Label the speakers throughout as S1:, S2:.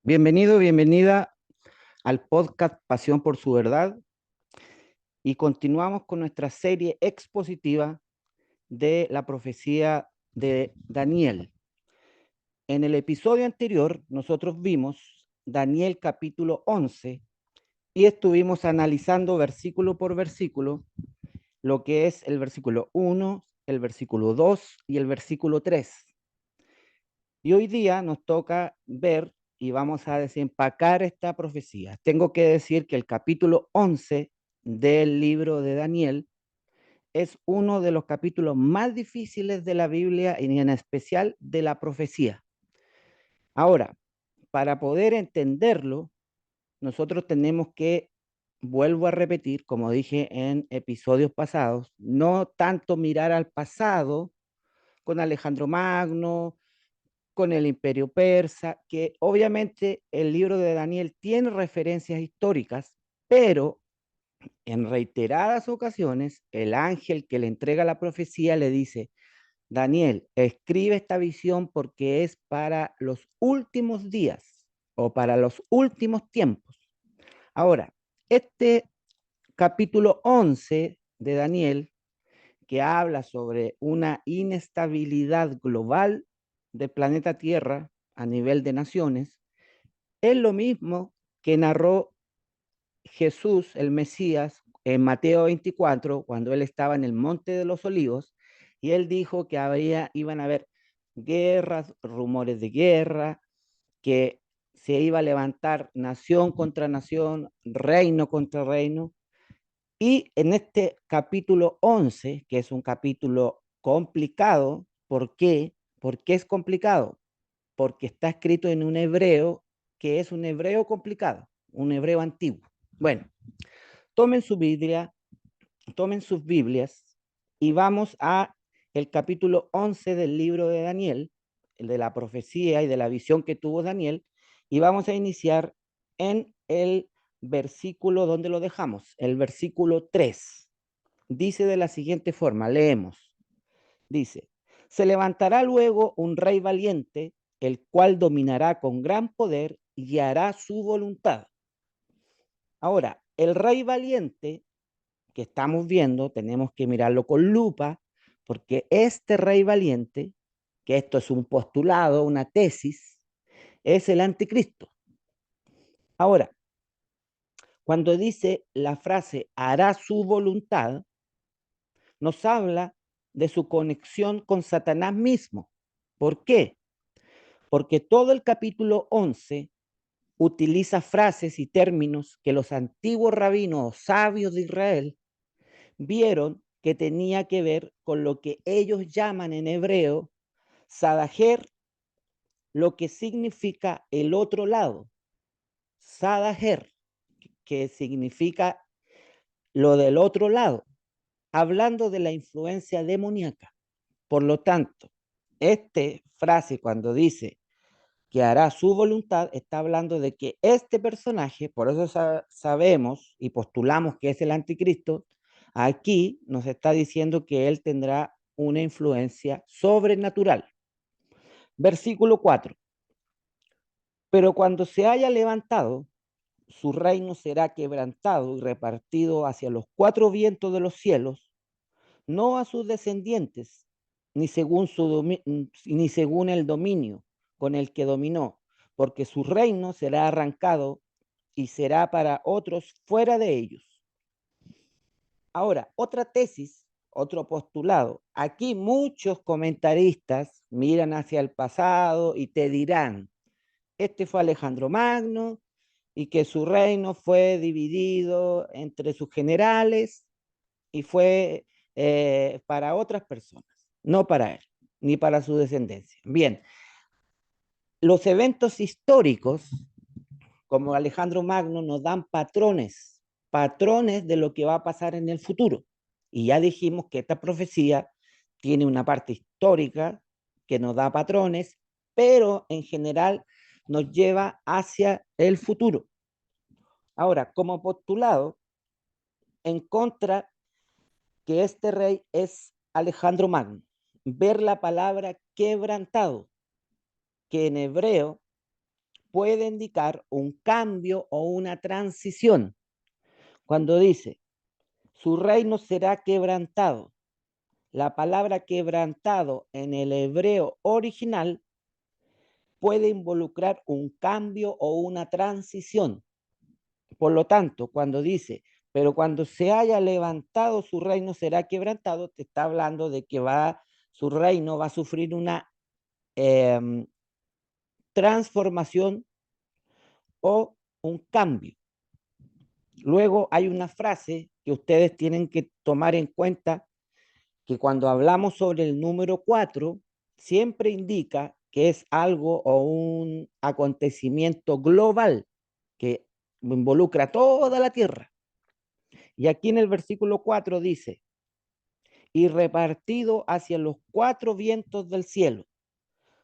S1: Bienvenido, bienvenida al podcast Pasión por su Verdad y continuamos con nuestra serie expositiva de la profecía de Daniel. En el episodio anterior nosotros vimos Daniel capítulo 11 y estuvimos analizando versículo por versículo lo que es el versículo 1, el versículo 2 y el versículo 3. Y hoy día nos toca ver y vamos a desempacar esta profecía. Tengo que decir que el capítulo 11 del libro de Daniel es uno de los capítulos más difíciles de la Biblia y en especial de la profecía. Ahora, para poder entenderlo, nosotros tenemos que, vuelvo a repetir, como dije en episodios pasados, no tanto mirar al pasado con Alejandro Magno, con el imperio persa, que obviamente el libro de Daniel tiene referencias históricas, pero en reiteradas ocasiones el ángel que le entrega la profecía le dice, Daniel, escribe esta visión porque es para los últimos días o para los últimos tiempos. Ahora, este capítulo 11 de Daniel, que habla sobre una inestabilidad global del planeta Tierra a nivel de naciones, es lo mismo que narró Jesús, el Mesías, en Mateo 24, cuando él estaba en el Monte de los Olivos, y él dijo que iban a haber guerras, rumores de guerra, que se iba a levantar nación contra nación, reino contra reino. Y en este capítulo 11, que es un capítulo complicado, ¿por qué? ¿Por qué es complicado? Porque está escrito en un hebreo que es un hebreo complicado, un hebreo antiguo. Bueno, tomen su Biblia, tomen sus Biblias y vamos a el capítulo 11 del libro de Daniel, el de la profecía y de la visión que tuvo Daniel, y vamos a iniciar en el versículo donde lo dejamos, el versículo 3. Dice de la siguiente forma, leemos, dice, se levantará luego un rey valiente, el cual dominará con gran poder y hará su voluntad. Ahora, el rey valiente que estamos viendo, tenemos que mirarlo con lupa, porque este rey valiente, que esto es un postulado, una tesis, es el anticristo. Ahora, cuando dice la frase hará su voluntad, nos habla de su conexión con Satanás mismo. ¿Por qué? Porque todo el capítulo 11 utiliza frases y términos que los antiguos rabinos sabios de Israel vieron que tenía que ver con lo que ellos llaman en hebreo Sadaher, lo que significa el otro lado. Sadaher, que significa lo del otro lado, hablando de la influencia demoníaca. Por lo tanto, esta frase cuando dice que hará su voluntad, está hablando de que este personaje, por eso sabemos y postulamos que es el anticristo, aquí nos está diciendo que él tendrá una influencia sobrenatural. Versículo 4. Pero cuando se haya levantado, su reino será quebrantado y repartido hacia los cuatro vientos de los cielos, no a sus descendientes, ni según el dominio con el que dominó, porque su reino será arrancado y será para otros fuera de ellos. Ahora, otra tesis, otro postulado. Aquí muchos comentaristas miran hacia el pasado y te dirán, este fue Alejandro Magno y que su reino fue dividido entre sus generales y fue para otras personas, no para él, ni para su descendencia. Bien, los eventos históricos, como Alejandro Magno, nos dan patrones, patrones de lo que va a pasar en el futuro. Y ya dijimos que esta profecía tiene una parte histórica que nos da patrones, pero en general nos lleva hacia el futuro. Ahora, como postulado, en contra que este rey es Alejandro Magno. Ver la palabra quebrantado, que en hebreo puede indicar un cambio o una transición. Cuando dice, su reino será quebrantado, la palabra quebrantado en el hebreo original puede involucrar un cambio o una transición. Por lo tanto, cuando dice, pero cuando se haya levantado su reino será quebrantado, te está hablando de que su reino va a sufrir una transformación o un cambio. Luego hay una frase que ustedes tienen que tomar en cuenta, que cuando hablamos sobre el número 4, siempre indica que es algo o un acontecimiento global que involucra toda la tierra. Y aquí en el versículo 4 dice, y repartido hacia los cuatro vientos del cielo.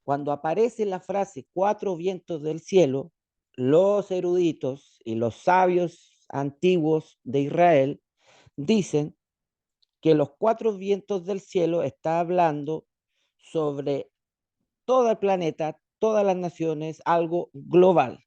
S1: Cuando aparece la frase cuatro vientos del cielo, los eruditos y los sabios antiguos de Israel dicen que los cuatro vientos del cielo está hablando sobre todo el planeta, todas las naciones, algo global.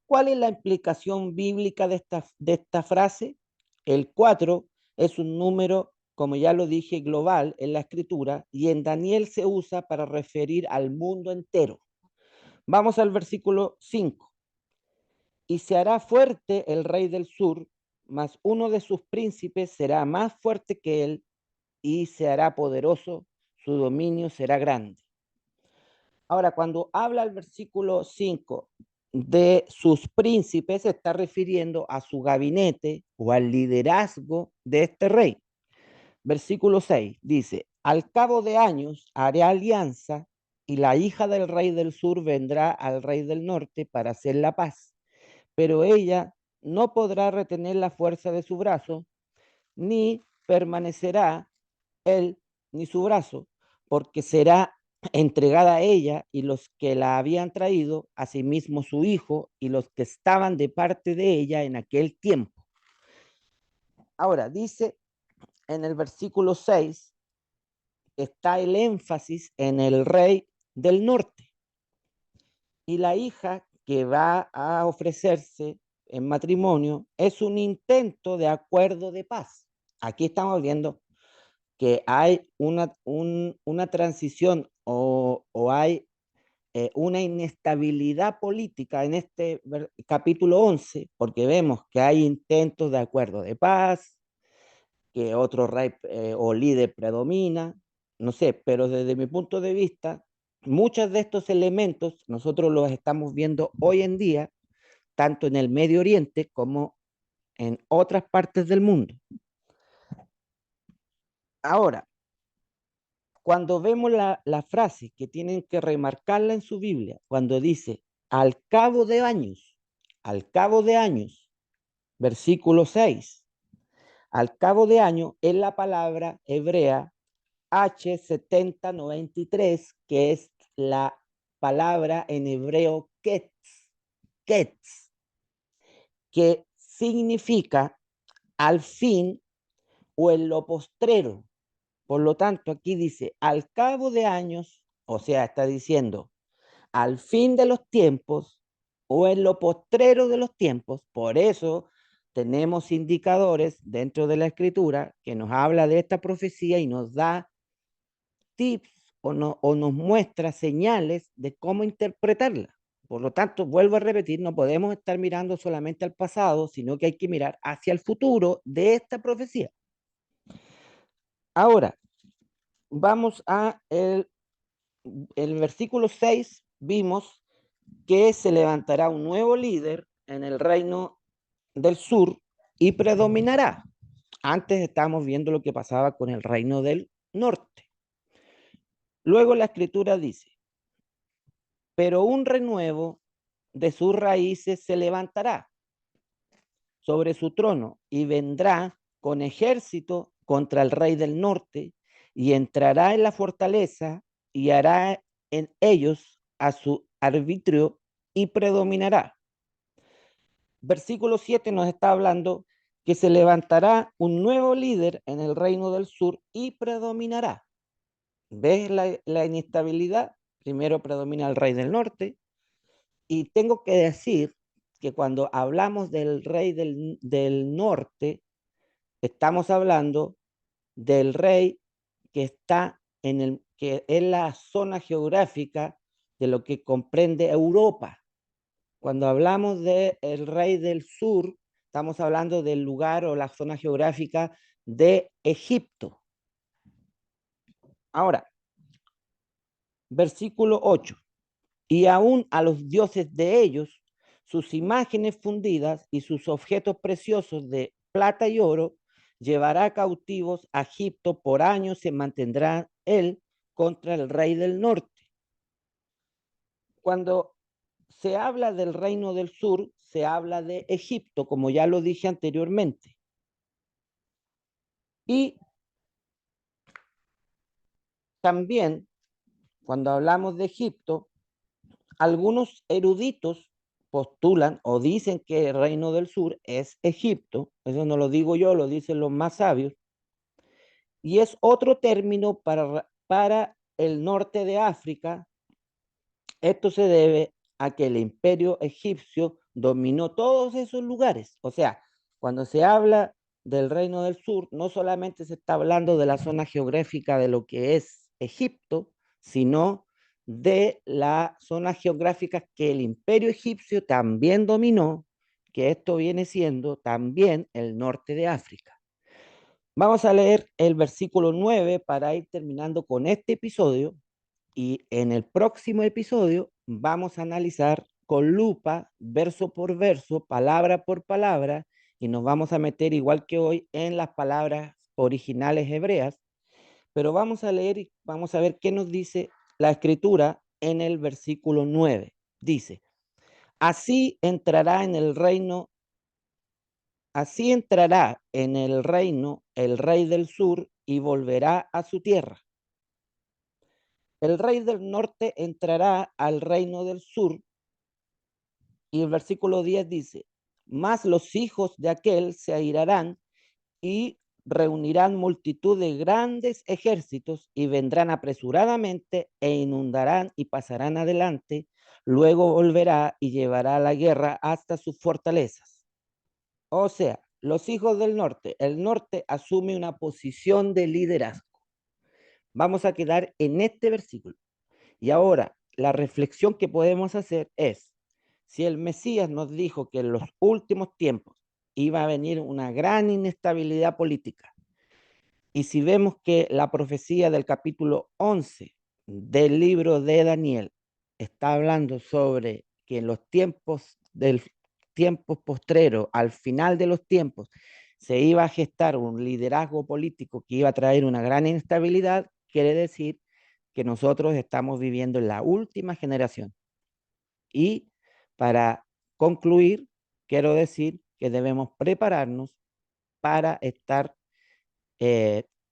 S1: ¿Cuál es la implicación bíblica de esta frase? El 4 es un número, como ya lo dije, global en la escritura, y en Daniel se usa para referir al mundo entero. Vamos al versículo 5. Y se hará fuerte el rey del sur, mas uno de sus príncipes será más fuerte que él, y se hará poderoso, su dominio será grande. Ahora, cuando habla el versículo 5 de sus príncipes, se está refiriendo a su gabinete o al liderazgo de este rey. Versículo 6 dice, al cabo de años haré alianza y la hija del rey del sur vendrá al rey del norte para hacer la paz, pero ella no podrá retener la fuerza de su brazo, ni permanecerá él ni su brazo, porque será entregada a ella y los que la habían traído, asimismo su hijo y los que estaban de parte de ella en aquel tiempo. Ahora, dice en el versículo 6, está el énfasis en el rey del norte. Y la hija que va a ofrecerse en matrimonio es un intento de acuerdo de paz. Aquí estamos viendo que hay una transición o hay una inestabilidad política en este capítulo 11, porque vemos que hay intentos de acuerdo de paz, que otro rey o líder predomina, no sé, pero desde mi punto de vista, muchos de estos elementos nosotros los estamos viendo hoy en día, tanto en el Medio Oriente como en otras partes del mundo. Ahora, cuando vemos la frase que tienen que remarcarla en su Biblia, cuando dice, al cabo de años, versículo 6, al cabo de años es la palabra hebrea H7093, que es la palabra en hebreo ketz, que significa al fin o en lo postrero. Por lo tanto, aquí dice, al cabo de años, o sea, está diciendo, al fin de los tiempos o en lo postrero de los tiempos. Por eso tenemos indicadores dentro de la escritura que nos habla de esta profecía y nos da tips o nos muestra señales de cómo interpretarla. Por lo tanto, vuelvo a repetir, no podemos estar mirando solamente al pasado, sino que hay que mirar hacia el futuro de esta profecía. Ahora, vamos a el versículo 6, vimos que se levantará un nuevo líder en el reino del sur y predominará. Antes estábamos viendo lo que pasaba con el reino del norte. Luego la escritura dice, pero un renuevo de sus raíces se levantará sobre su trono y vendrá con ejército contra el rey del norte y entrará en la fortaleza y hará en ellos a su arbitrio y predominará. Versículo 7 nos está hablando que se levantará un nuevo líder en el reino del sur y predominará. ¿Ves la inestabilidad? Primero predomina el rey del norte, Y tengo que decir que cuando hablamos del rey del norte, estamos hablando del rey que está que es la zona geográfica de lo que comprende Europa. Cuando hablamos del rey del sur, estamos hablando del lugar o la zona geográfica de Egipto. Ahora, versículo 8. Y aún a los dioses de ellos, sus imágenes fundidas y sus objetos preciosos de plata y oro, llevará cautivos a Egipto por años, se mantendrá él contra el rey del norte. Cuando se habla del reino del sur, se habla de Egipto, como ya lo dije anteriormente. Y también, cuando hablamos de Egipto, algunos eruditos postulan o dicen que el reino del sur es Egipto, eso no lo digo yo, lo dicen los más sabios, y es otro término para el norte de África. Esto se debe a que el imperio egipcio dominó todos esos lugares. O sea, cuando se habla del reino del sur, no solamente se está hablando de la zona geográfica de lo que es Egipto, sino de la zona geográfica que el imperio egipcio también dominó, que esto viene siendo también el norte de África. Vamos a leer el versículo 9 para ir terminando con este episodio y en el próximo episodio vamos a analizar con lupa, verso por verso, palabra por palabra, y nos vamos a meter igual que hoy en las palabras originales hebreas, pero vamos a leer y vamos a ver qué nos dice la escritura en el versículo 9. Dice, así entrará en el reino, así entrará en el reino el rey del sur y volverá a su tierra. El rey del norte entrará al reino del sur. Y el versículo 10 dice, más los hijos de aquel se airarán y reunirán multitud de grandes ejércitos y vendrán apresuradamente e inundarán y pasarán adelante. Luego volverá y llevará la guerra hasta sus fortalezas. O sea, los hijos del norte, el norte asume una posición de liderazgo. Vamos a quedar en este versículo. Y ahora, la reflexión que podemos hacer es, si el Mesías nos dijo que en los últimos tiempos iba a venir una gran inestabilidad política, y si vemos que la profecía del capítulo 11 del libro de Daniel está hablando sobre que en los tiempos postreros, al final de los tiempos, se iba a gestar un liderazgo político que iba a traer una gran inestabilidad, quiere decir que nosotros estamos viviendo en la última generación. Y para concluir, quiero decir que debemos prepararnos para estar,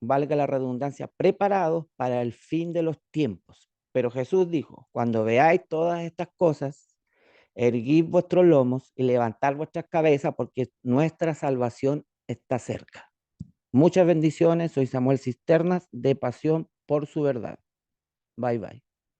S1: valga la redundancia, preparados para el fin de los tiempos. Pero Jesús dijo, cuando veáis todas estas cosas, erguid vuestros lomos y levantad vuestras cabezas porque nuestra salvación está cerca. Muchas bendiciones, soy Samuel Cisternas de Pasión por su Verdad. Bye bye.